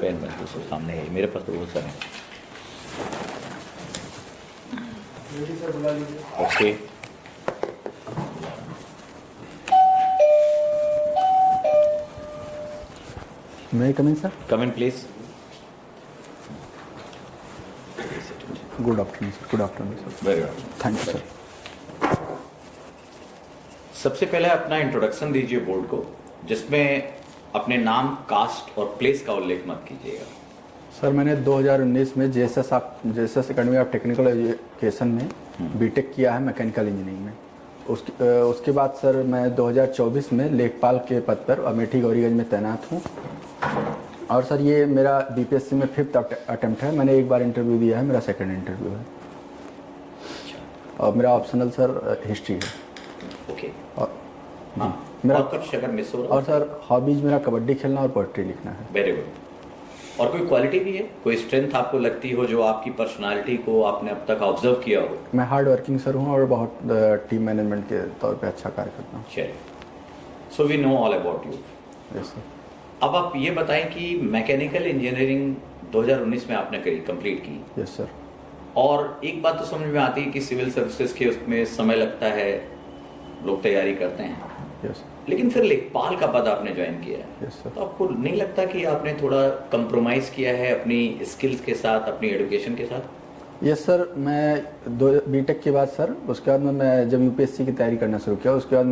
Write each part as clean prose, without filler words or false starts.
Pen में तो सामने है, मेरे पास तो वो सर है। Okay, may I come in sir? Come in please. Good afternoon sir. Good afternoon sir. Very good, thank you sir. सबसे पहले अपना इंट्रोडक्शन दीजिए बोर्ड को, जिसमें अपने नाम, कास्ट और प्लेस का उल्लेख मत कीजिएगा। सर मैंने 2019 में JSS academy of technical education में बीटेक किया है मैकेनिकल इंजीनियरिंग में। उसके बाद सर मैं 2024 में लेखपाल के पद पर अमेठी गौरीगंज में तैनात हूँ। और सर ये मेरा बीपीएससी में 5th अटेम्प्ट है। मैंने एक बार इंटरव्यू दिया है, मेरा सेकंड इंटरव्यू है। और मेरा ऑप्शनल सर हिस्ट्री है। ओके, और हाँ, मेरा और कुछ अगर मिस हो रहा और सर हॉबीज मेरा कबड्डी खेलना और पोएट्री लिखना है। Very good. और कोई क्वालिटी भी है, कोई स्ट्रेंथ आपको लगती हो जो आपकी पर्सनालिटी को आपने अब तक ऑब्जर्व किया हो? मैं हार्ड वर्किंग सर हूँ और बहुत टीम मैनेजमेंट के तौर पे अच्छा कार्य करता हूँ। चलिए, so we know all about you. Yes sir. अब आप ये बताएं कि मैकेनिकल इंजीनियरिंग 2019 में आपने करी, कंप्लीट की। Yes sir. और एक बात तो समझ में आती है कि सिविल सर्विसेज के उसमें समय लगता है, लोग तैयारी करते हैं। यस लेकिन फिर लेखपाल का पद आपने ज्वाइन किया है, यस सर। तो आपको नहीं लगता कि आपने थोड़ा कंप्रोमाइज किया है अपनी स्किल्स के साथ, अपनी एजुकेशन के साथ? Yes sir. मैं बीटेक के बाद सर, उसके बाद मैं जब यूपीएससी की तैयारी करना शुरू किया, उसके बाद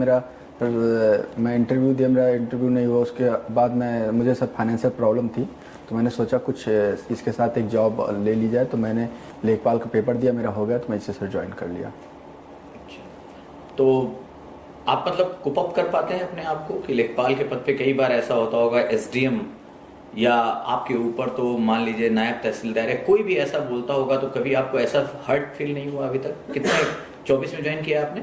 मैं इंटरव्यू दिया, मेरा इंटरव्यू नहीं हुआ। उसके बाद मुझे सर फाइनेंशियल प्रॉब्लम थी, तो मैंने सोचा कुछ इसके साथ एक जॉब ले ली जाए। तो मैंने लेखपाल का पेपर दिया, मेरा हो गया, तो मैं इसे सर ज्वाइन कर लिया। अच्छा, तो आप मतलब कुप अप कर पाते हैं अपने आप को कि लेखपाल के पद पे कई बार ऐसा होता होगा एसडीएम या आपके ऊपर तो मान लीजिए नायब तहसीलदार है, कोई भी ऐसा बोलता होगा, तो कभी आपको ऐसा हर्ट फील नहीं हुआ अभी तक? कितना 24 में ज्वाइन किया आपने?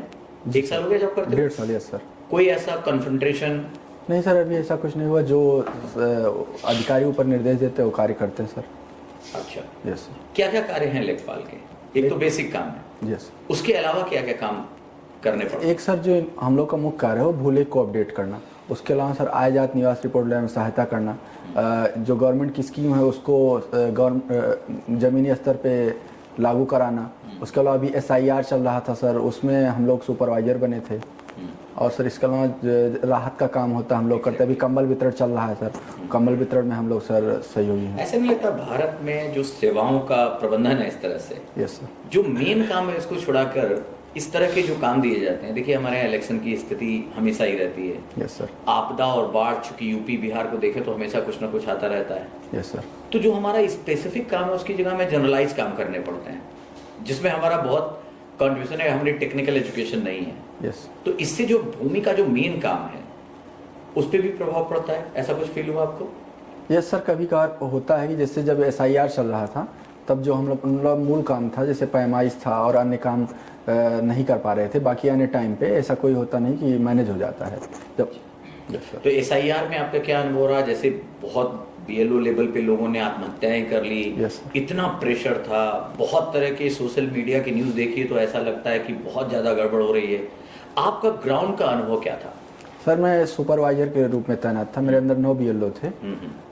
1 साल हो गया जॉब करते? 1.5 साल। Yes sir. कोई ऐसा कन्फ्रंटेशन? नहीं सर, अभी ऐसा कुछ नहीं हुआ। जो अधिकारी ऊपर निर्देश देते हैं वो कार्य करते हैं सर। अच्छा, यस सर। क्या क्या कार्य हैं लेखपाल के? एक तो बेसिक काम है, यस। उसके अलावा क्या क्या काम करने पड़ते हैं? एक सर जो हम लोग का मुख्य कार्य है वो भूलेख को अपडेट करना। उसके अलावा सर आय जात निवास रिपोर्ट लेने में सहायता करना। जो गवर्नमेंट की स्कीम है उसको ज़मीनी स्तर पे लागू कराना। उसके अलावा अभी एसआईआर चल रहा था सर, उसमें हम लोग सुपरवाइजर बने थे। और सर इसके अलावा राहत का काम होता है, हम लोग करते हैं। अभी कंबल वितरण चल रहा है सर, कंबल वितरण में हम लोग सर सहयोगी हैं। ऐसे नहीं लगता भारत में जो सेवाओं का प्रबंधन है इस तरह से, यस सर, जो मेन काम है इसको छुड़ाकर इस तरह के जो काम दिए जाते हैं? देखिए हमारे यहाँ इलेक्शन की स्थिति हमेशा ही रहती है। Yes sir. आपदा और बाढ़, चूंकि यूपी बिहार को देखें तो हमेशा कुछ ना कुछ आता रहता है। Yes sir. तो जो हमारा स्पेसिफिक काम है उसकी जगह में जनरलाइज काम करने पड़ते हैं, जिसमें हमारा बहुत कंट्रीब्यूशन है, हमारी टेक्निकल एजुकेशन नहीं है। यस। तो इससे जो भूमि का जो मेन काम है उस पर भी प्रभाव पड़ता है, ऐसा कुछ फील हुआ आपको? यस सर, कभी कभार होता है कि जैसे जब एसआईआर चल रहा था तब जो हम लोग मूल काम था, जैसे पैमाइश था और अन्य काम नहीं कर पा रहे थे, बाकी अन्य टाइम पे ऐसा कोई होता नहीं कि मैनेज हो जाता है जब। Yes sir. तो एसआईआर में आपका क्या अनुभव रहा? जैसे बहुत बीएलओ लेवल पे लोगों ने आत्महत्याएं कर ली, यस। इतना प्रेशर था, बहुत तरह के सोशल मीडिया की न्यूज देखिए तो ऐसा लगता है कि बहुत ज्यादा गड़बड़ हो रही है। आपका ग्राउंड का अनुभव क्या था? सर मैं सुपरवाइजर के रूप में तैनात था, मेरे अंदर 9 बीएलओ थे।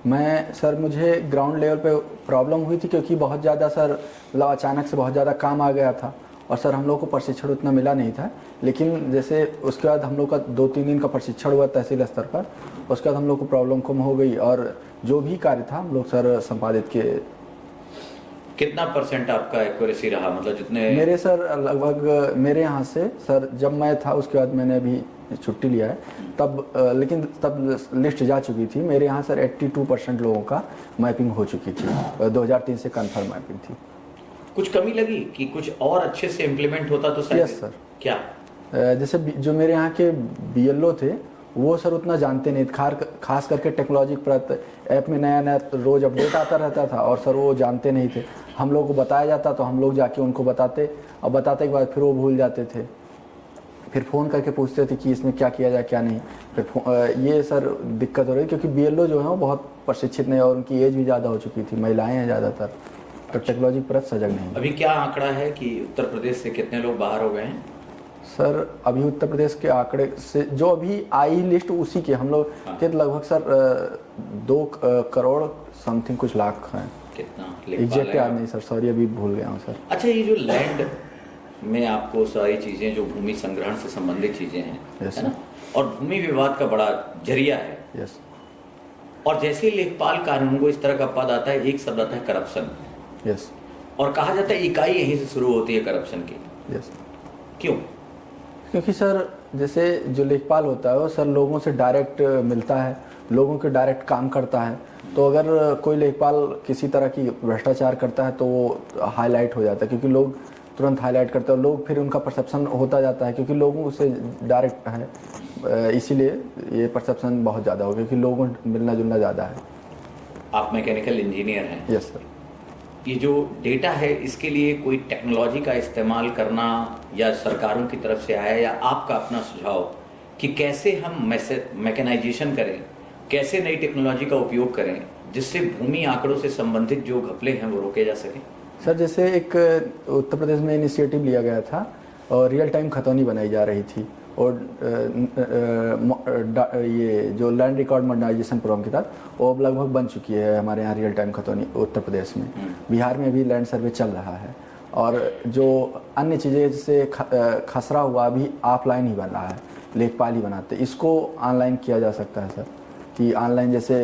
मैं सर, मुझे ग्राउंड लेवल पे प्रॉब्लम हुई थी क्योंकि बहुत ज़्यादा सर मतलब अचानक से बहुत ज़्यादा काम आ गया था और सर हम लोग को प्रशिक्षण उतना मिला नहीं था। लेकिन जैसे उसके बाद हम लोग का 2-3 दिन का प्रशिक्षण हुआ तहसील स्तर पर, उसके बाद हम लोग को प्रॉब्लम कम हो गई और जो भी कार्य था हम लोग सर संपादित किए। कितना परसेंट आपका एक्यूरेसी रहा, मतलब जितने? मेरे सर लगभग मेरे यहाँ से सर, जब मैं था उसके बाद मैंने अभी छुट्टी लिया है तब, लेकिन तब लिस्ट जा चुकी थी। मेरे यहाँ सर 82% लोगों का मैपिंग हो चुकी थी, 2003 से कन्फर्म मैपिंग थी। कुछ कमी लगी कि कुछ और अच्छे से इम्प्लीमेंट होता तो शायद? Yes sir. क्या? जैसे जो मेरे यहाँ के बीएलओ थे वो सर उतना जानते नहीं, खास करके टेक्नोलॉजी पर ऐप में नया नया रोज अपडेट आता रहता था और सर वो जानते नहीं थे। हम लोग को बताया जाता तो हम लोग जाके उनको बताते, और बताते के बाद फिर वो भूल जाते थे, फिर फ़ोन करके पूछते थे कि इसमें क्या किया जाए क्या नहीं। फिर ये सर दिक्कत हो रही क्योंकि बीएलओ जो है वो बहुत प्रशिक्षित नहीं और उनकी एज भी ज़्यादा हो चुकी थी, महिलाएं हैं ज़्यादातर, तो टेक्नोलॉजी पर सजग नहीं। अभी क्या आंकड़ा है कि उत्तर प्रदेश से कितने लोग बाहर हो गए हैं? सर अभी उत्तर प्रदेश के आंकड़े से जो अभी आई लिस्ट उसी के हम लोग के लगभग सर 2 करोड़ समथिंग कुछ लाख हैं। कितना एग्जैक्ट याद नहीं सर, सॉरी अभी भूल गया हूँ सर। अच्छा, ये जो लैंड में आपको सारी चीजें जो भूमि संग्रहण से संबंधित चीजें हैं, Yes, है ना, और भूमि विवाद का बड़ा जरिया है। यस और जैसे ही लेखपाल कानून को इस तरह का पद आता है, एक शब्द आता है करप्शन, यस और कहा जाता है इकाई यहीं से शुरू होती है करप्शन की। यस क्यों? क्योंकि सर जैसे जो लेखपाल होता है वो सर लोगों से डायरेक्ट मिलता है, लोगों के डायरेक्ट काम करता है। तो अगर कोई लेखपाल किसी तरह की भ्रष्टाचार करता है तो वो हाईलाइट हो जाता है, क्योंकि लोग तुरंत हाईलाइट करते हैं और लोग फिर उनका परसेप्शन होता जाता है, क्योंकि लोगों से डायरेक्ट है, इसीलिए ये परसेप्शन बहुत ज़्यादा हो गया, क्योंकि लोगों मिलना जुलना ज़्यादा है। आप मैकेनिकल इंजीनियर हैं। Yes sir. ये जो डेटा है, इसके लिए कोई टेक्नोलॉजी का इस्तेमाल करना या सरकारों की तरफ से आया, या आपका अपना सुझाव कि कैसे हम मैकेनाइजेशन करें, कैसे नई टेक्नोलॉजी का उपयोग करें जिससे भूमि आंकड़ों से संबंधित जो घपले हैं वो रोके जा सके? सर जैसे एक उत्तर प्रदेश में इनिशिएटिव लिया गया था और रियल टाइम खतौनी बनाई जा रही थी, और ये जो लैंड रिकॉर्ड मॉडर्नाइजेशन प्रोग्राम के तहत वो अब लगभग बन चुकी है हमारे यहाँ रियल टाइम खतौनी उत्तर प्रदेश में। बिहार में भी लैंड सर्वे चल रहा है, और जो अन्य चीज़ें जैसे खसरा हुआ भी ऑफलाइन ही बन रहा है, लेखपाल ही बनाते, इसको ऑनलाइन किया जा सकता है सर। कि ऑनलाइन जैसे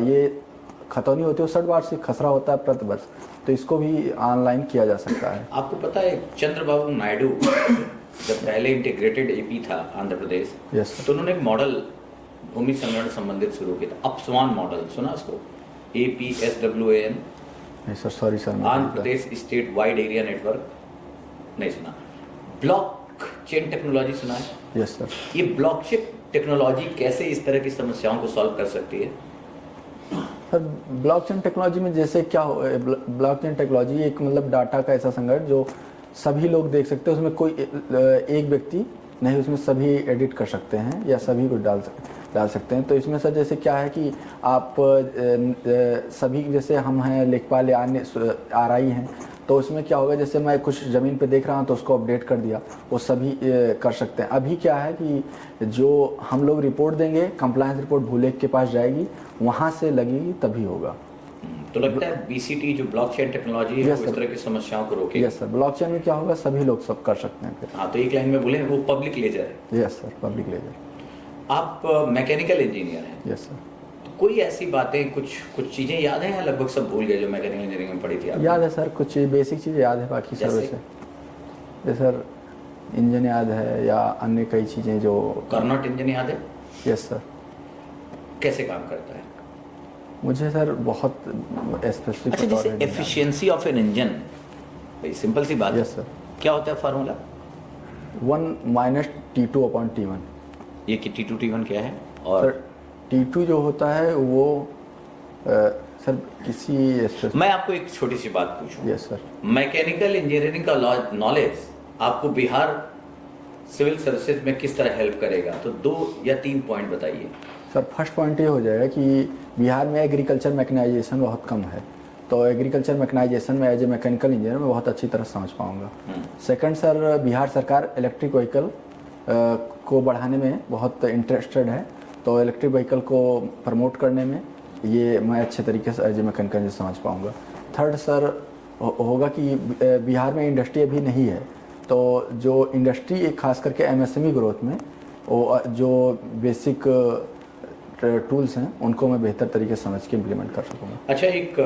ये खतौनी होती है 60 वार्षिक, खसरा होता है प्रति वर्ष, तो इसको भी ऑनलाइन किया जा सकता है। आपको पता है चंद्रबाबू नायडू जब पहले इंटीग्रेटेड एपी था आंध्र प्रदेश, तो उन्होंने एक मॉडल भूमि संग्रहण संबंधित शुरू किया था, अपस्वान मॉडल, सुना उसको? APSWAN। नहीं sir, sorry sir. Andhra Pradesh state wide area network, नहीं सुना? ब्लॉक चेन टेक्नोलॉजी सुना है? Yes sir. ये ब्लॉकचेन टेक्नोलॉजी कैसे इस तरह की समस्याओं को सॉल्व कर सकती है? सर ब्लॉकचेन टेक्नोलॉजी में जैसे क्या हो, ब्लॉकचेन टेक्नोलॉजी एक मतलब डाटा का ऐसा संगठन जो सभी लोग देख सकते हैं, उसमें कोई एक व्यक्ति नहीं, उसमें सभी एडिट कर सकते हैं या सभी को डाल सकते हैं। तो इसमें सर जैसे क्या है कि आप सभी, जैसे हम हैं लेखपाल या अन्य RI हैं, तो उसमें क्या होगा, जैसे मैं कुछ ज़मीन पे देख रहा हूँ तो उसको अपडेट कर दिया, वो सभी कर सकते हैं। अभी क्या है कि जो हम लोग रिपोर्ट देंगे, कंप्लायंस रिपोर्ट भूलेख के पास जाएगी, वहाँ से लगेगी तभी होगा। तो लगता है BCT जो ब्लॉकचेन टेक्नोलॉजी है, वो इस तरह की समस्याओं को रोकेगी। Yes sir. ब्लॉकचेन में क्या होगा, सभी लोग सब कर सकते हैं फिर। हाँ, तो एक लाइन में बोले वो पब्लिक लेजर है। Yes sir, public ledger. आप मैकेनिकल इंजीनियर हैं। Yes sir. तो कोई ऐसी बातें, कुछ चीज़ें याद हैं या लगभग सब भूल गए जो मैकेनिकल इंजीनियरिंग में पढ़ी थी आपने? याद है सर, कुछ बेसिक चीज़ें याद है, बाकी सर वैसे जैसे सर इंजन याद है या अन्य कई चीज़ें जो। कार्नोट इंजन याद है? Yes sir. कैसे काम करता है? मुझे सर बहुत स्पेसिफिक। अच्छा, जैसे efficiency of an engine, simple सी बात है। Yes sir. क्या होता है फार्मूला? 1 - T2/T1। ये कि T2 T1 क्या है? और सर T2 जो होता है वो सर किसी मैं आपको एक छोटी सी बात पूछूं। Yes sir. मैकेनिकल इंजीनियरिंग का नॉलेज आपको बिहार सिविल सर्विसेज में किस तरह हेल्प करेगा? तो 2 या 3 पॉइंट बताइए। सर फर्स्ट पॉइंट ये हो जाएगा कि बिहार में एग्रीकल्चर मैकेनाइजेशन बहुत कम है, तो एग्रीकल्चर मैकेनाइजेशन में एज ए मैकेनिकल इंजीनियर में बहुत अच्छी तरह समझ पाऊंगा। सेकंड सर, बिहार सरकार इलेक्ट्रिक व्हीकल को बढ़ाने में बहुत इंटरेस्टेड है, तो इलेक्ट्रिक व्हीकल को प्रमोट करने में ये मैं अच्छे तरीके से एज ए मैकेनिकल इंजीनियर समझ पाऊंगा। थर्ड सर होगा कि बिहार में इंडस्ट्री अभी नहीं है, तो जो इंडस्ट्री एक खास करके MSME ग्रोथ में वो जो बेसिक टूल्स हैं उनको मैं बेहतर तरीके से समझ के इम्प्लीमेंट कर सकूँगा। अच्छा, एक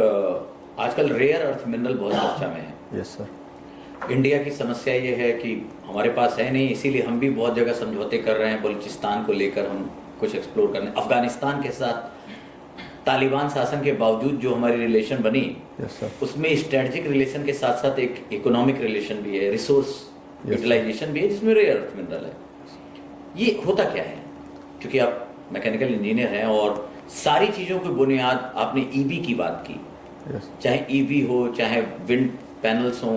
आजकल रेयर अर्थ मिनरल बहुत चर्चा में है। Yes sir. इंडिया की समस्या ये है कि हमारे पास है नहीं, इसीलिए हम भी बहुत जगह समझौते कर रहे हैं। बलूचिस्तान को लेकर हम कुछ एक्सप्लोर करने, अफगानिस्तान के साथ तालिबान शासन के बावजूद जो हमारी रिलेशन बनी, यस सर, उसमें स्ट्रेटजिक रिलेशन के साथ साथ एक इकोनॉमिक रिलेशन भी है, रिसोर्स यूटिलाइजेशन भी है, जिसमें रेयर अर्थ मिनरल है। ये होता क्या है? क्योंकि आप मैकेनिकल इंजीनियर हैं और सारी चीज़ों की बुनियाद, आपने EV की बात की, चाहे EV हो, चाहे विंड पैनल्स हो,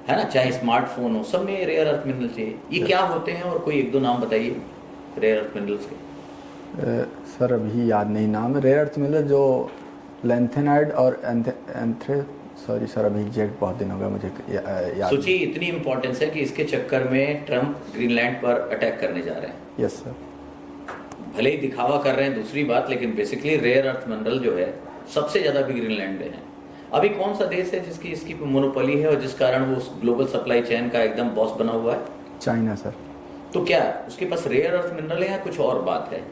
है ना, चाहे स्मार्टफोन हो, सब में रेयर अर्थ मिनरल चाहिए। ये क्या होते हैं और कोई 1-2 नाम बताइए रेयर अर्थ मिनरल्स के। सर अभी याद नहीं नाम। रेयर अर्थ मिनरल जो लैंथेनाइड और सॉरी सर, अभी एग्जैक्ट बहुत दिन हो गया मुझे याद। सोचिए इतनी इंपॉर्टेंस है कि इसके चक्कर में ट्रम्प ग्रीनलैंड पर अटैक करने जा रहे हैं। Yes sir. भले ही दिखावा कर रहे हैं दूसरी बात, लेकिन बेसिकली रेयर अर्थ मिनरल जो है सबसे ज्यादा भी ग्रीनलैंड में है। अभी कौन सा देश है जिसकी इसकी मोनोपोली है और जिस कारण वो ग्लोबल सप्लाई चेन का एकदम बॉस बना हुआ है? China sir. तो क्या उसके पास रेयर अर्थ मिनरल है या कुछ और बात है?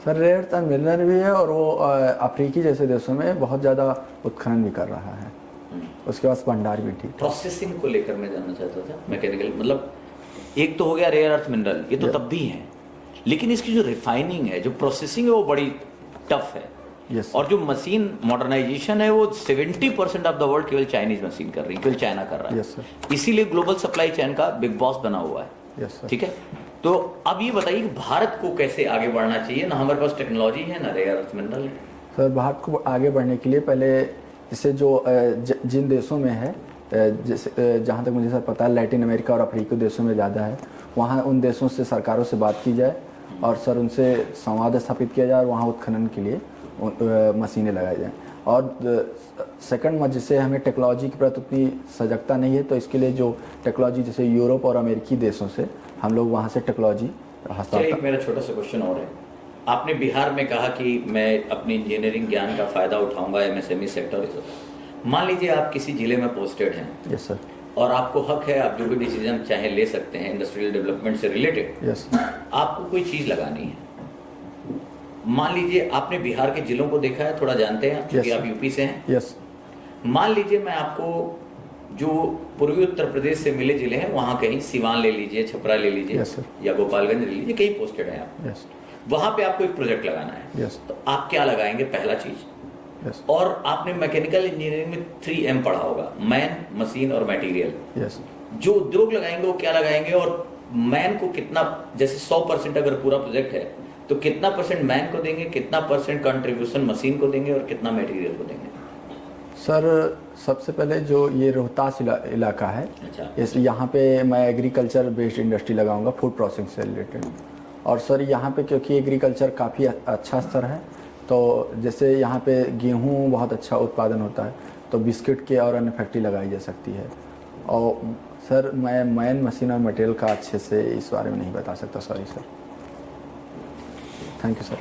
सर रेयर अर्थ मिनरल भी है और वो अफ्रीकी जैसे देशों में बहुत ज़्यादा उत्खनन भी कर रहा है। उसके पास भंडार भी ठीक। प्रोसेसिंग को लेकर मैं जानना चाहता था, मैकेनिकल मतलब एक तो हो गया रेयर अर्थ मिनरल, ये तो तब भी है, लेकिन इसकी जो रिफाइनिंग है, जो प्रोसेसिंग है वो बड़ी टफ है। Yes, और जो मशीन मॉडर्नाइजेशन है वो 70% ऑफ द वर्ल्ड केवल चाइनीज मशीन कर रही है, केवल चाइना कर रहा है। Yes, sir. इसीलिए ग्लोबल सप्लाई चेन का बिग बॉस बना हुआ है। Yes, sir. ठीक है, तो अब ये बताइए कि भारत को कैसे आगे बढ़ना चाहिए? ना हमारे पास टेक्नोलॉजी है, ना रेयर अर्थ मिनरल है। सर भारत को आगे बढ़ने के लिए पहले जैसे जो जिन देशों में है, जैसे जहाँ तक मुझे सर पता है लैटिन अमेरिका और अफ्रीकी देशों में ज़्यादा है, वहाँ उन देशों से सरकारों से बात की जाए और सर उनसे संवाद स्थापित किया जाए और वहाँ उत्खनन के लिए मशीनें लगाई जाएँ। और सेकंड जिससे हमें टेक्नोलॉजी के प्रति उतनी सजगता नहीं है, तो इसके लिए जो टेक्नोलॉजी जैसे यूरोप और अमेरिकी देशों से हम लोग वहाँ से टेक्नोलॉजी एक मेरा छोटा सा क्वेश्चन और है। आपने बिहार में कहा कि मैं अपनी इंजीनियरिंग ज्ञान का फायदा उठाऊंगा एमएसएमई सेक्टर। मान लीजिए आप किसी जिले में पोस्टेड हैं। Yes sir. और आपको हक है, आप जो भी डिसीजन चाहे ले सकते हैं इंडस्ट्रियल डेवलपमेंट से रिलेटेड। यस। आपको कोई चीज लगानी है, मान लीजिए आपने बिहार के जिलों को देखा है, थोड़ा जानते हैं क्योंकि आप यूपी से हैं। यस। मान लीजिए मैं आपको जो पूर्वी उत्तर प्रदेश से मिले जिले हैं वहां कहीं सिवान ले लीजिए, छपरा ले लीजिए, या गोपालगंज ले लीजिए, कहीं पोस्टेड है आप। यस। वहां पे आपको एक प्रोजेक्ट लगाना है। यस। तो आप क्या लगाएंगे? पहला चीज, और आपने मैकेनिकल इंजीनियरिंग में 3M पढ़ा होगा, मैन, मशीन और मटेरियल। यस। जो उद्योग लगाएंगे वो क्या लगाएंगे, और मैन को कितना, जैसे 100% अगर पूरा प्रोजेक्ट है तो कितना परसेंट मैन को देंगे, कितना परसेंट कंट्रीब्यूशन मशीन को देंगे और कितना मटेरियल को देंगे? सर सबसे पहले जो ये रोहतास इलाका है, अच्छा, इसलिए यहाँ पे मैं एग्रीकल्चर बेस्ड इंडस्ट्री लगाऊंगा, फूड प्रोसेसिंग से रिलेटेड। और सर यहाँ पे क्योंकि एग्रीकल्चर काफ़ी अच्छा स्तर है, तो जैसे यहाँ पे गेहूँ बहुत अच्छा उत्पादन होता है, तो बिस्किट के और अन्य फैक्ट्री लगाई जा सकती है। और सर मैं मैन, मशीन और मटेरियल का अच्छे से इस बारे में नहीं बता सकता, sorry sir. Thank you sir.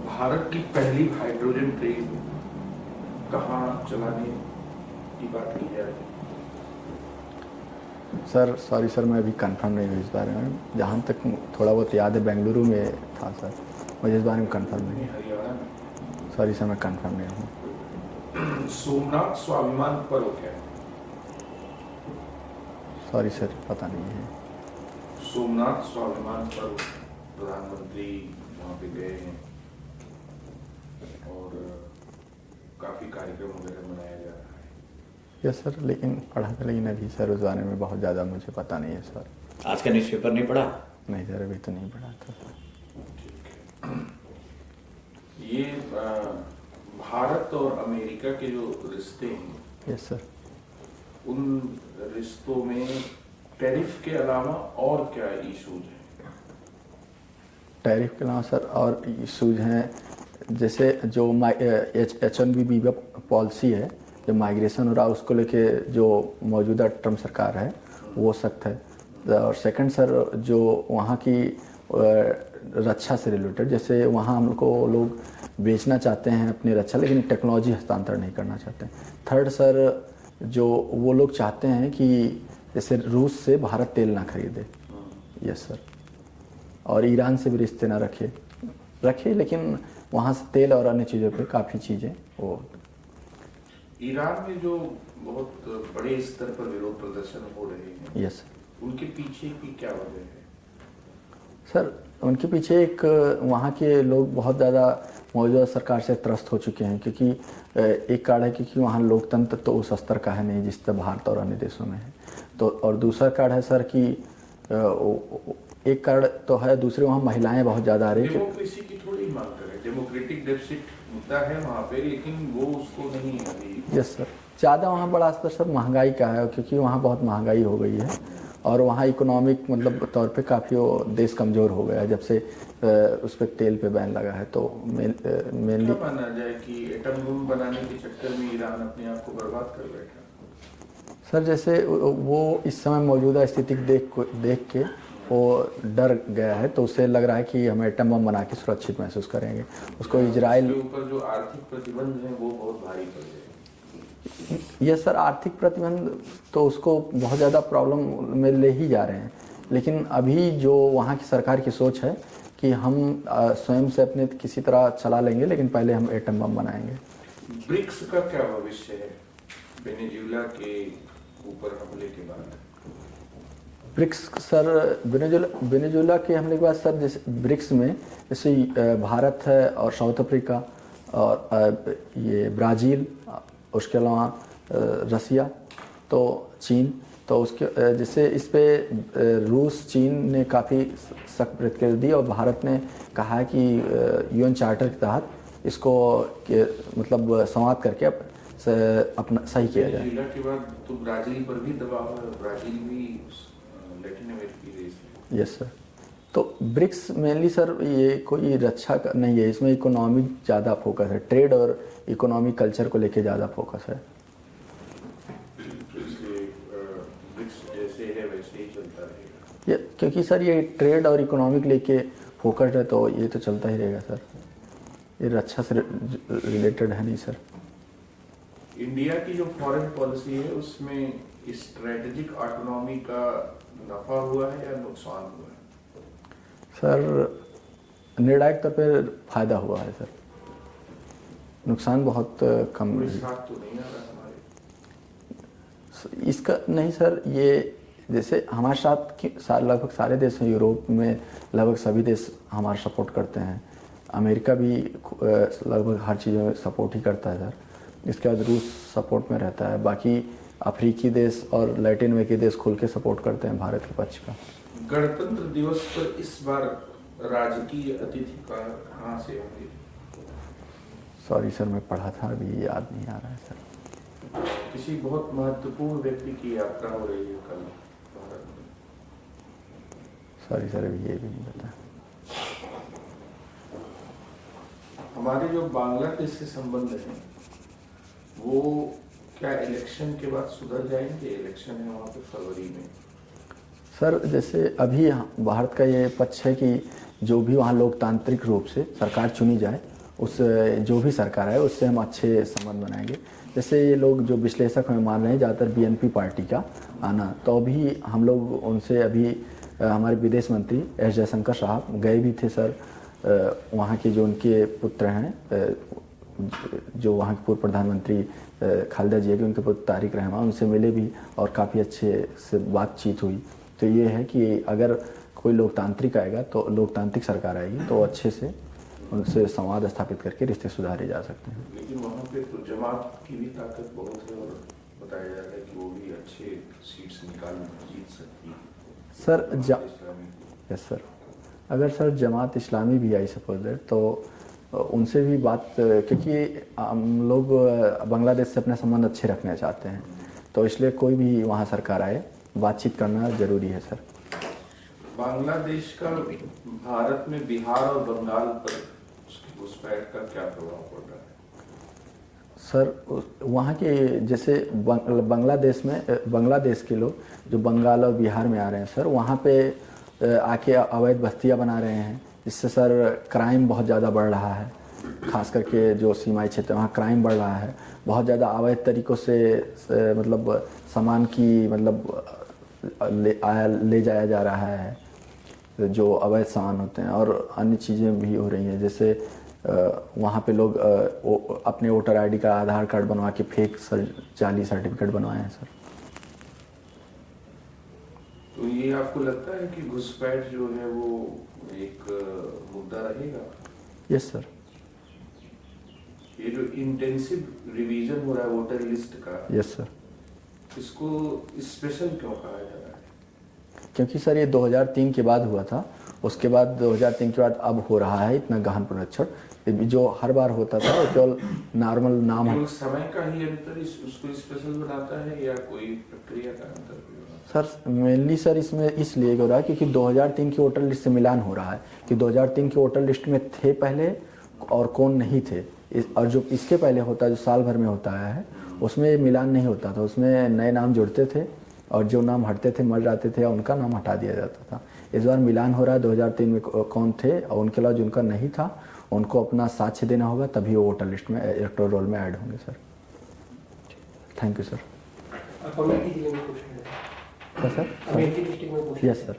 Bharat की पहली हाइड्रोजन ट्रेन कहाँ चलाने की बात की जा रही है? सर सॉरी सर, मैं अभी कंफर्म नहीं हूँ इस बारे में। जहाँ तक थोड़ा बहुत याद है बेंगलुरु में था सर, मुझे इस बारे में कंफर्म नहीं है। हरियाणा में। सॉरी सर, मैं कंफर्म नहीं हूँ। सोमनाथ स्वाभिमान पर्व क्या है? सॉरी सर, पता नहीं है। सोमनाथ स्वाभिमान पर्व, प्रधानमंत्री वहाँ पे गए हैं और काफी कार्यक्रम वगैरह मनाया जा रहा है। यस सर, लेकिन पढ़ा था, लेकिन अभी सर उस बारे में बहुत ज़्यादा मुझे पता नहीं है सर। आज का न्यूज़पेपर नहीं पढ़ा? नहीं सर, अभी तो नहीं पढ़ा था सर। ये भारत और अमेरिका के जो रिश्ते हैं, यस सर, उन रिश्तों में टैरिफ के अलावा और क्या इश्यूज हैं? टैरिफ के अलावा सर और इशूज हैं, जैसे जो H1B वीजा पॉलिसी है, जो माइग्रेशन हो रहा है उसको लेके जो मौजूदा ट्रम्प सरकार है वो सख्त है। और सेकंड सर जो वहाँ की रक्षा से रिलेटेड, जैसे वहाँ हम लोग बेचना चाहते हैं अपनी रक्षा, लेकिन टेक्नोलॉजी हस्तांतरण नहीं करना चाहते हैं। थर्ड सर जो वो लोग चाहते हैं कि जैसे रूस से भारत तेल ना खरीदे। Yes sir. और ईरान से भी रिश्ते ना रखे, लेकिन वहाँ से तेल और अन्य चीज़ों पे काफ़ी चीज़ें वो। ईरान में जो बहुत बड़े स्तर पर विरोध प्रदर्शन हो रहे हैं, यस, उनके पीछे की क्या वजह है? सर उनके पीछे एक वहाँ के लोग बहुत ज़्यादा मौजूदा सरकार से त्रस्त हो चुके हैं, क्योंकि एक कारण है क्योंकि वहाँ लोकतंत्र तो उस स्तर का है नहीं जिस तरह भारत और अन्य देशों में है। तो और दूसरा कारण है सर कि एक कारण तो है, दूसरे वहाँ महिलाएं बहुत ज़्यादा आ रही है। डेमोक्रेसी की थोड़ी मांग करें, डेमोक्रेटिक डेफिसिट मुद्दा है वहाँ पे, लेकिन वो उसको नहीं अभी। यस सर, ज़्यादा वहाँ बड़ा स्तर सर महंगाई का है, क्योंकि वहाँ बहुत महंगाई हो गई है और वहाँ इकोनॉमिक मतलब तौर पे काफ़ी वो देश कमज़ोर हो गया है जब से उस पर तेल पे बैन लगा है। तो मेनली क्या माना जाए कि एटम बम बनाने के चक्कर में ईरान अपने आप को बर्बाद कर बैठा? सर जैसे वो इस समय मौजूदा स्थिति को देख के वो डर गया है, तो उसे लग रहा है कि हम एटम बम बना के सुरक्षित महसूस करेंगे। उसको इजराइल के ऊपर जो आर्थिक प्रतिबंध हैं वो बहुत भारी पड़ जाए। ये सर आर्थिक प्रतिबंध तो उसको बहुत ज़्यादा प्रॉब्लम में ले ही जा रहे हैं, लेकिन अभी जो वहाँ की सरकार की सोच है कि हम स्वयं से अपने किसी तरह चला लेंगे, लेकिन पहले हम एटम बम बनाएंगे। ब्रिक्स का क्या भविष्य है वेनेजुएला के ऊपर हमले के बाद? ब्रिक्स सर वेनेजुएला के हमले के बाद सर जैसे ब्रिक्स में जैसे भारत है और साउथ अफ्रीका और ये ब्राज़ील, उसके अलावा रसिया, तो चीन, तो उसके जैसे इस पे रूस चीन ने काफ़ी सख्त प्रतिक्रिया दी और भारत ने कहा है कि यूएन चार्टर के तहत इसको मतलब संवाद करके अपना सही किया जाए। वेनेजुएला के बाद तो ब्राज़ील पर भी दबाव है, ब्राज़ील भी लैटिन अमेरिकी देश है। Yes sir. तो ब्रिक्स मेनली सर ये कोई रक्षा नहीं है, इसमें इकोनॉमिक ज़्यादा फोकस है, ट्रेड और इकोनॉमिक कल्चर को लेके ज़्यादा फोकस है। ब्रिक्स जैसे है वैसे ही चलता रहेगा ये क्योंकि सर ये ट्रेड और इकोनॉमिक लेके फोकस्ड है, तो ये तो चलता ही रहेगा सर, ये रक्षा से रिलेटेड है नहीं सर। इंडिया की जो फॉरेन पॉलिसी है उसमें स्ट्रेटेजिक ऑटोनॉमी का नफा हुआ है या नुकसान हुआ है? सर निर्णायक तौर पे फायदा हुआ है सर, नुकसान बहुत कम कोई साथ तो नहीं आ रहा हमारे? इसका नहीं सर, ये जैसे हमारे साथ लगभग सारे देश हैं, यूरोप में लगभग सभी देश हमारा सपोर्ट करते हैं, अमेरिका भी लगभग हर चीज़ में सपोर्ट ही करता है सर, इसके बाद रूस सपोर्ट में रहता है, बाकी अफ्रीकी देश और लैटिन अमेरिकी देश खुल के सपोर्ट करते हैं भारत के पक्ष का। गणतंत्र दिवस पर इस बार राजकीय अतिथि कहाँ से होंगे? सॉरी सर, मैं पढ़ा था, अभी याद नहीं आ रहा है सर। किसी बहुत महत्वपूर्ण व्यक्ति की यात्रा हो रही है कल भारत में। सॉरी सर, अभी ये भी नहीं पता। हमारे जो बांग्लादेश से संबंध है वो क्या इलेक्शन के बाद सुधर जाएंगे? इलेक्शन है वहाँ पे फरवरी में। सर जैसे अभी भारत का ये पक्ष है कि जो भी वहाँ लोकतांत्रिक रूप से सरकार चुनी जाए, उस जो भी सरकार है उससे हम अच्छे संबंध बनाएंगे। जैसे ये लोग जो विश्लेषक हमें मान रहे हैं ज़्यादातर बीएनपी पार्टी का आना, तो अभी हम लोग उनसे अभी हमारे विदेश मंत्री एस जयशंकर साहब गए भी थे सर, वहाँ के जो उनके पुत्र हैं, जो वहाँ के पूर्व प्रधानमंत्री खालिदा जिया के उनके पुत्र तारिक रहमान, उनसे मिले भी और काफ़ी अच्छे से बातचीत हुई। तो ये है कि अगर कोई लोकतांत्रिक आएगा, तो लोकतांत्रिक सरकार आएगी तो अच्छे से उनसे संवाद स्थापित करके रिश्ते सुधारे जा सकते हैं। लेकिन वहाँ पे तो जमात की भी ताकत बहुत है और बताया जा रहा है कि वो भी अच्छे सीट्स निकाल जीत सकती है सर। यस सर, अगर सर जमात इस्लामी भी आई सपोज दैट, तो उनसे भी बात, क्योंकि हम लोग बांग्लादेश से अपने संबंध अच्छे रखना चाहते हैं, तो इसलिए कोई भी वहाँ सरकार आए बातचीत करना ज़रूरी है सर। बांग्लादेश का भारत में बिहार और बंगाल पर घुसपैठ का क्या प्रभाव पड़ रहा है? सर वहाँ के जैसे बांग्लादेश में बांग्लादेश के लोग जो बंगाल और बिहार में आ रहे हैं सर, वहाँ पे आके अवैध बस्तियाँ बना रहे हैं, जिससे सर क्राइम बहुत ज़्यादा बढ़ रहा है, खास करके जो सीमाई क्षेत्र वहाँ क्राइम बढ़ रहा है, बहुत ज़्यादा अवैध तरीक़ों से मतलब सामान की मतलब ले जाया जा रहा है, जो अवैध सामान होते हैं, और अन्य चीज़ें भी हो रही हैं, जैसे वहाँ पे लोग अपने वोटर आईडी का आधार कार्ड बनवा के फेक जाली सर्टिफिकेट बनवाए हैं सर। तो ये आपको लगता है कि घुसपैठ जो है वो एक मुद्दा रहेगा? Yes sir. ये जो इंटेंसिव रिवीजन हो रहा है वोटर लिस्ट का, यस सर, इसको स्पेशल क्यों कहा जा रहा है? क्योंकि सर ये 2003 के बाद हुआ था, उसके बाद 2003 के बाद अब हो रहा है इतना गहन पुनरीक्षण, जो हर बार होता था वो केवल नॉर्मल नाम केवल समय का ही अंतर उसको स्पेशल बनाता है या कोई प्रक्रिया का अंतर भी होता है? सर मेनली सर इसमें इसलिए हो रहा है क्योंकि 2003 की वोटर लिस्ट से मिलान हो रहा है कि 2003 की वोटर लिस्ट में थे पहले और कौन नहीं थे। और जो इसके पहले होता है जो साल भर में होता है उसमें मिलान नहीं होता था, उसमें नए नाम जुड़ते थे और जो नाम हटते थे मर जाते थे उनका नाम हटा दिया जाता था। इस बार मिलान हो रहा है 2003 में कौन थे और उनके अलावा जिनका नहीं था उनको अपना साक्ष्य देना होगा तभी वो वोटर लिस्ट में इलेक्टोरल रोल में ऐड होंगे sir. Thank you sir. Amethi जिले में क्वेश्चन है क्या सर? अमेठी डिस्ट्रिक्ट में question yes sir.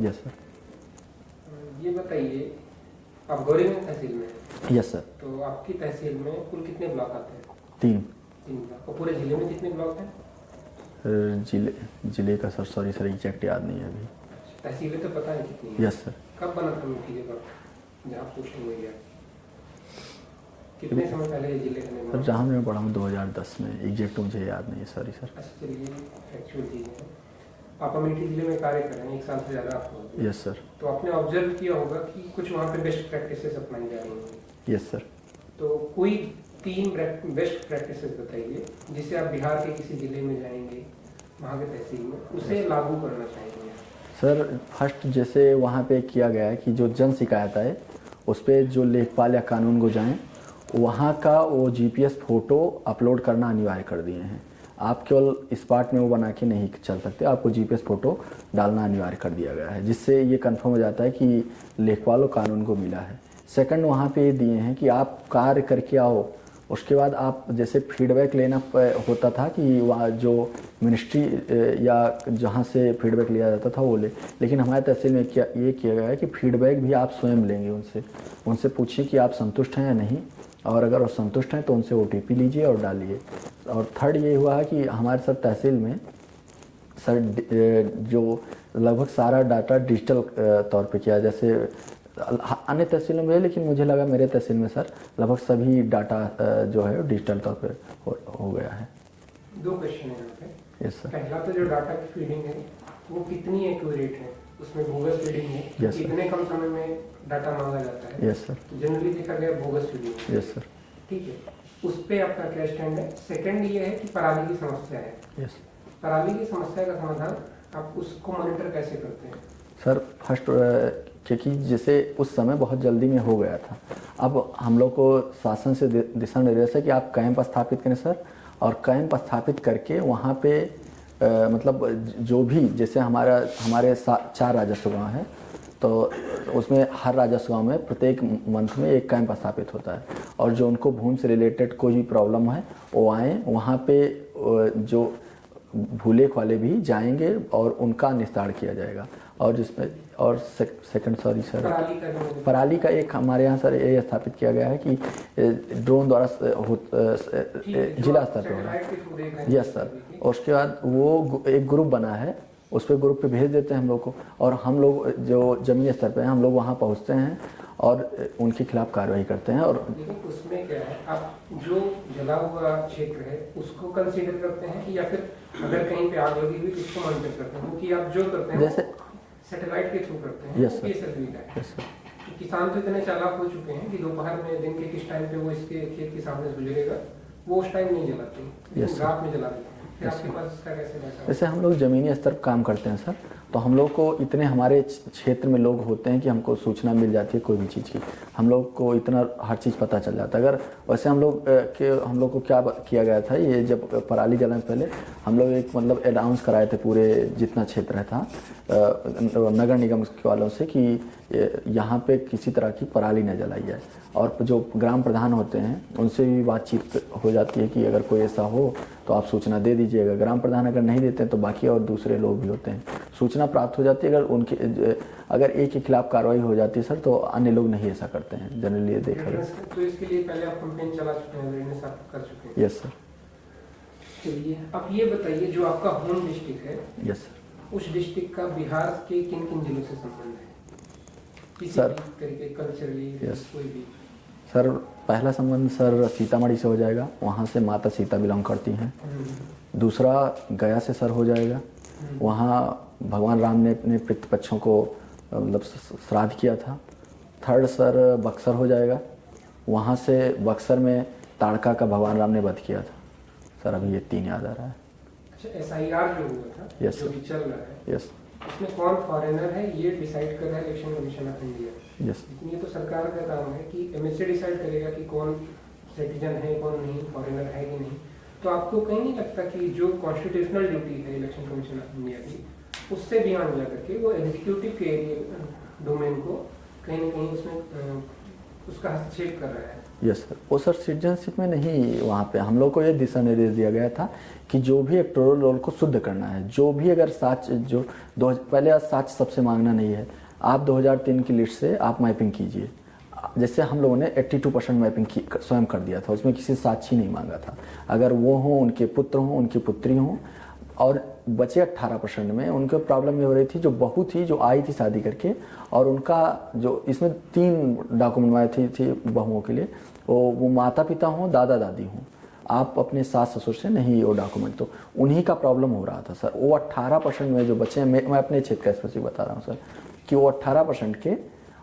Yes sir. ये बताइए आप गौरीगंज तहसील में हैं, यस सर। तो आपकी तहसील में कुल कितने ब्लॉक आते हैं? 3 ब्लॉक। और पूरे जिले में कितने ब्लॉक हैं? जिले का सर सॉरी सर एग्जैक्ट याद नहीं है अभी। तहसीलें तो पता नहीं कितनी है। Yes sir. कब बना था अमेठी जगह जहाँ पोस्टिंग हुई है? कितने समय पहले ये जिले का सर निर्माण? जहाँ मैं पढ़ा हूँ 2010 में, एग्जैक्ट मुझे याद नहीं है सॉरी सर। अच्छा चलिए एक्चुअल चीज़ है। आप अमेठी जिले में कार्य कर रहे हैं, 1 साल से ज़्यादा आपको। Yes sir. तो आपने ऑब्जर्व किया होगा कि कुछ वहाँ पे बेस्ट प्रैक्टिसेस अपनाई जा रही हैं। Yes sir. तो कोई 3 बेस्ट प्रैक्टिसेस बताइए जिसे आप बिहार के किसी जिले में जाएंगे वहाँ के तहसील में उसे लागू करना चाहेंगे। सर फर्स्ट जैसे वहाँ पे किया गया है कि जो जन शिकायत है उस पर जो लेखपाल या कानून को जाएँ वहाँ का वो जीपीएस फ़ोटो अपलोड करना अनिवार्य कर दिए हैं। आप केवल स्पॉट में वो बना के नहीं चल सकते, आपको जीपीएस फ़ोटो डालना अनिवार्य कर दिया गया है, जिससे ये कंफर्म हो जाता है कि लेखपाल और कानून को मिला है। सेकंड वहाँ पे ये दिए हैं कि आप कार्य करके आओ, उसके बाद आप जैसे फीडबैक लेना होता था कि वहाँ जो मिनिस्ट्री या जहाँ से फीडबैक लिया जाता था वो लेकिन हमारे तहसील में ये किया गया है कि फीडबैक भी आप स्वयं लेंगे, उनसे पूछिए कि आप संतुष्ट हैं या नहीं, और अगर वो संतुष्ट हैं तो उनसे ओटीपी लीजिए और डालिए। और थर्ड ये हुआ है कि हमारे सर तहसील में सर जो लगभग सारा डाटा डिजिटल तौर पे किया, जैसे अन्य तहसीलों में है लेकिन मुझे लगा मेरे तहसील में सर लगभग सभी डाटा जो है डिजिटल तौर पे हो गया है। 2 क्वेश्चन है यहाँ पे। Yes sir. पहला तो जो डाटा की फीडिंग है वो कितनी एक्यूरेट है, उसमें बोगस फीडिंग है? Yes, sir. कितने कम समय में डाटा मांगा जाता है? Yes sir. जनरली देखा गया बोगस फीडिंग है। Yes sir. ठीक है, उस पे आपका क्या स्टैंड है? सेकंड ये है कि पराली की समस्या है। यस। पराली की समस्या का समाधान आप उसको मॉनिटर कैसे करते हैं? सर फर्स्ट क्योंकि जैसे उस समय बहुत जल्दी में हो गया था, अब हम लोग को शासन से दिशा निर्देश है कि आप कैंप स्थापित करें सर, और कैंप स्थापित करके वहाँ पे मतलब जो भी जैसे हमारे 4 राजस्व गाँव हैं तो उसमें हर राजस्व गाँव में प्रत्येक मंथ में एक कैंप स्थापित होता है, और जो उनको भूमि से रिलेटेड कोई भी प्रॉब्लम है वो आएँ वहाँ पे, जो भूलेख वाले भी जाएंगे और उनका निस्तार किया जाएगा। और जिसमें और सेकंड सॉरी सर पराली का एक हमारे यहाँ सर ये स्थापित किया गया है कि ड्रोन द्वारा जिला स्तर पर हो रहा है। Yes sir. और उसके बाद वो एक ग्रुप बना है, उस पर ग्रुप पे भेज देते हैं हम लोग को, और हम लोग जो जमीनी स्तर पे हैं हम लोग वहाँ पहुँचते हैं और उनके खिलाफ कार्रवाई करते हैं। और लेकिन उसमें क्या है, आप जो जला हुआ क्षेत्र है उसको कंसीडर करते हैं कि या फिर अगर कहीं पे आग लगी हुई तो उसको मॉनिटर करते हैं? क्योंकि आप जो करते हैं जैसे सैटेलाइट के थ्रू करते हैं। Yes sir. ये सर्विस है। Yes sir. किसान तो इतने चालाक हो चुके हैं कि दोपहर में दिन के किस टाइम पे वो इसके खेत के सामने से गुजरेगा वो उस टाइम नहीं जलाते, यस सर। रात में जला देते हैं। फिर यस आपके सर। पास इसका कैसे रहता जैसे हम लोग ज़मीनी स्तर पर काम करते हैं सर, तो हम लोग को इतने हमारे क्षेत्र में लोग होते हैं कि हमको सूचना मिल जाती है कोई भी चीज़ की, हम लोग को इतना हर चीज़ पता चल जाता है। अगर वैसे हम लोग को क्या किया गया था, ये जब पराली जलाने से पहले हम लोग एक मतलब अनाउंस कराए थे पूरे जितना क्षेत्र था नगर निगम के वालों से कि यहाँ पे किसी तरह की पराली न जलाई जाए, और जो ग्राम प्रधान होते हैं उनसे भी बातचीत हो जाती है कि अगर कोई ऐसा हो तो आप सूचना दे दीजिएगा। ग्राम प्रधान अगर नहीं देते हैं तो बाकी और दूसरे लोग भी होते हैं, सूचना प्राप्त हो जाती है। अगर एक के खिलाफ कार्रवाई हो जाती है सर तो अन्य लोग नहीं ऐसा करते हैं, जनरली ये देखा गया। तो इसके लिए पहले आप कैंपेन चला चुके हैं, अवेयरनेस आप कर चुके हैं? Yes sir. चलिए अब ये बताइए, जो आपका होम डिस्ट्रिक्ट है यस सर। उस डिस्ट्रिक्ट का बिहार के किन किन जिलों से संबंध है? किसी सर, भी तरीके कल्चरली यस। कोई भी? सर पहला संबंध सर सीतामढ़ी से हो जाएगा, वहाँ से माता सीता बिलोंग करती हैं। दूसरा गया से सर हो जाएगा, वहाँ भगवान राम ने अपने पितृपक्षों को मतलब श्राद्ध किया था। थर्ड सर बक्सर हो जाएगा, वहाँ से बक्सर में ताड़का का भगवान राम ने वध किया था सर, अभी ये 3 याद आ रहा है। अच्छा, SIR जो हुआ था, Yes, जो sir. भी चल रहा है, यस इसमें कौन फॉरेनर है ये डिसाइड कर रहा है election commission of India. Yes लेकिन ये तो सरकार का काम है कि MSA डिसाइड करेगा कि कौन सिटीजन है कौन नहीं, फॉरेनर है कि नहीं। तो आपको कहीं नहीं लगता कि जो कॉन्स्टिट्यूशनल ड्यूटी है इलेक्शन कमीशन ऑफ इंडिया की, उससे बियॉन्ड जा करके वो एग्जीक्यूटिव के एरिया डोमेन को कहीं ना कहीं उसमें उसका हस्तक्षेप कर रहा है? यस सर, वो सर सिटीजनशिप में नहीं, वहाँ पे हम लोग को ये दिशा निर्देश दिया गया था कि जो भी इलेक्टोरल रोल को शुद्ध करना है, जो भी अगर साक्ष्य जो पहले आज साक्ष्य सबसे मांगना नहीं है, आप 2003 की लिस्ट से आप मैपिंग कीजिए। जैसे हम लोगों ने 82% मैपिंग की स्वयं कर दिया था, उसमें किसी साक्षी नहीं मांगा था। अगर वो हों, उनके पुत्र हों, उनकी पुत्री हों, और बचे 18% में उनके प्रॉब्लम ये हो रही थी, जो बहू थी जो आई थी शादी करके, और उनका जो इसमें 3 डॉक्यूमेंट थी बहुओं के लिए, वो माता पिता हों, दादा दादी हों, आप अपने सास ससुर से नहीं वो डॉक्यूमेंट, तो उन्हीं का प्रॉब्लम हो रहा था सर। वो 18% में जो बचे हैं, मैं अपने क्षेत्र का स्पेसिफिक बता रहा हूँ सर, कि वो 18% के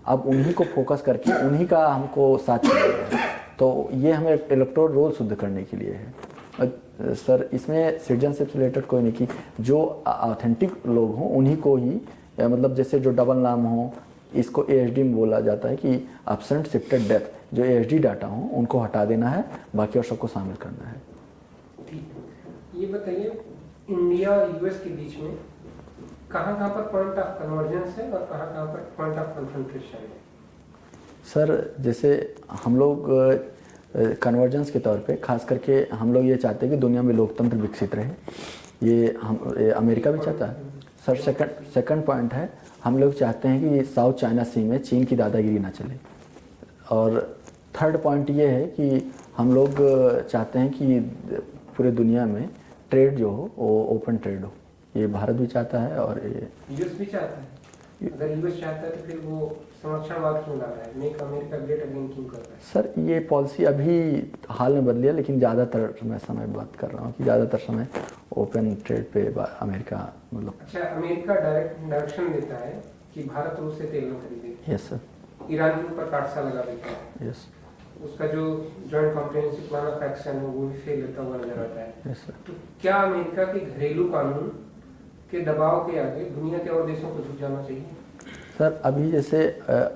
अब उन्हीं को फोकस करके उन्हीं का हमको साथ चाहिए है। तो ये हमें इलेक्टोरल रोल शुद्ध करने के लिए है सर। इसमें सिटीजनशिप से रिलेटेड कोई नहीं, कि जो ऑथेंटिक लोग हों उन्हीं को ही, मतलब जैसे जो डबल नाम हो, इसको ASD में बोला जाता है कि एब्सेंट शिफ्टेड डेथ, जो ASD डाटा हो उनको हटा देना है, बाकी और सबको शामिल करना है। ठीक है, ये बताइए इंडिया और US के बीच में कहाँ पर पॉइंट ऑफ कन्वर्जेंस है और कहाँ पर पॉइंट ऑफ कन्फ्रंटेशन है? सर जैसे हम लोग कन्वर्जेंस के तौर पे खास करके हम लोग ये चाहते हैं कि दुनिया में लोकतंत्र विकसित रहे, ये अमेरिका भी चाहता है सर। सेकंड पॉइंट है, हम लोग चाहते हैं कि साउथ चाइना सी में चीन की दादागिरी ना चले, और थर्ड पॉइंट ये है कि हम लोग चाहते हैं कि पूरे दुनिया में ट्रेड जो हो वो ओपन ट्रेड हो। ये भारत भी चाहता है और ये US भी चाहता है। अगर US चाहता है तो फिर वो संरक्षणवाद क्यों ला रहा है, मेक अमेरिका ग्रेट अगेन क्यों कर रहा है? सर ये पॉलिसी अभी हाल में बदली है, लेकिन ज़्यादातर मैं समय बात कर रहा हूँ कि ज़्यादातर समय ओपन ट्रेड पे अमेरिका मतलब। अच्छा, अमेरिका डायरेक्शन देता है कि भारत रूस से तेल न खरीदे। Yes sir. ईरान के ऊपर काटसा लगा देता है। यस उसका जो joint comprehensive plan of action है वो भी फेल होता हुआ नजर आता है। Yes sir. तो क्या अमेरिका के घरेलू कानून के दबाव के आगे दुनिया के और देशों को झुक जाना चाहिए? सर अभी जैसे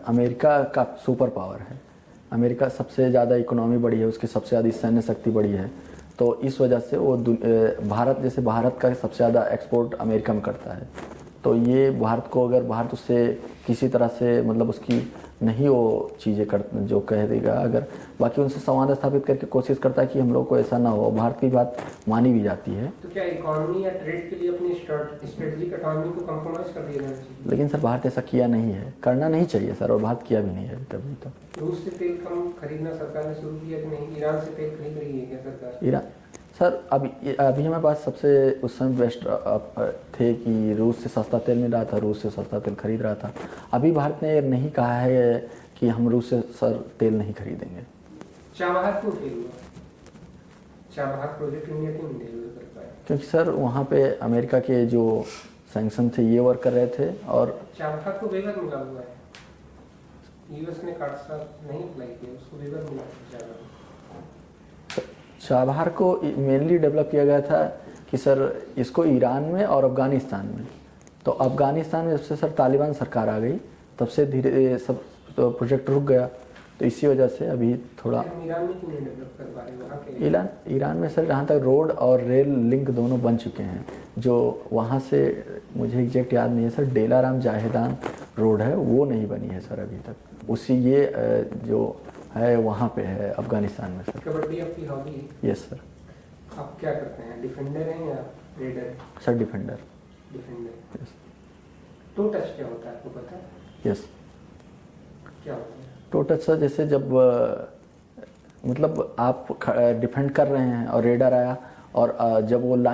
अमेरिका का सुपर पावर है, अमेरिका सबसे ज़्यादा इकोनॉमी बड़ी है, उसकी सबसे ज़्यादा सैन्य शक्ति बड़ी है, तो इस वजह से वो भारत जैसे भारत का सबसे ज़्यादा एक्सपोर्ट अमेरिका में करता है, तो ये भारत को अगर भारत उससे किसी तरह से मतलब उसकी नहीं वो चीज़ें कर जो कह देगा, अगर बाकी उनसे संवाद स्थापित करके कोशिश करता है कि हम लोग को ऐसा ना हो, भारत की बात मानी भी जाती है। तो क्या इकोनॉमी या ट्रेड के लिए अपनी स्ट्रेटेजिक ऑटोनॉमी को कंप्रोमाइज कर दिया जाना चाहिए? लेकिन सर भारत ऐसा किया नहीं है, करना नहीं चाहिए सर, और भारत किया भी नहीं है तभी तक। रूस से तेल कम खरीदना सरकार ने शुरू किया कि नहीं? ईरान से तेल खरीद रही है क्या सरकार? ईरान सर अभी हमारे पास सबसे उस समय बेस्ट थे कि रूस से सस्ता तेल मिल रहा था, रूस से सस्ता तेल खरीद रहा था। अभी भारत ने नहीं कहा है कि हम रूस से सर तेल नहीं खरीदेंगे। चाबहार क्यों फेल हुआ? चाबहार प्रोजेक्ट इंडिया क्यों नहीं डिलीवर कर पाया? क्योंकि सर वहाँ पे अमेरिका के जो सैंक्शन थे ये वर्क कर रहे थे, और चाबहार को वेवर मिला हुआ है, US ने काटसा नहीं अप्लाई किया, उसको वेवर मिला चाबहार। चाबहार को मेनली डेवलप किया गया था कि सर इसको ईरान में और अफ़गानिस्तान में, तो अफ़गानिस्तान में जब से सर तालिबान सरकार आ गई तब से धीरे सब तो प्रोजेक्ट रुक गया, तो इसी वजह से अभी थोड़ा ईरान में क्यों नहीं डेवलप कर पा रहे वहाँ के? ईरान में सर जहाँ तक रोड और रेल लिंक दोनों बन चुके हैं, जो वहाँ से मुझे एग्जैक्ट याद नहीं है सर, डेलाराम जाहेदान रोड है वो नहीं बनी है सर अभी तक, उसी ये जो है वहाँ पे है अफगानिस्तान में सर। कबड्डी आपकी हॉबी है? Yes sir. आप क्या करते हैं, डिफेंडर हैं या raider? Sir defender. Defender. Yes. Toe touch क्या होता है आपको पता है? यस। क्या होता है टू टच सर जैसे जब मतलब आप डिफेंड कर रहे हैं और रेडर आया और जब वो लाइन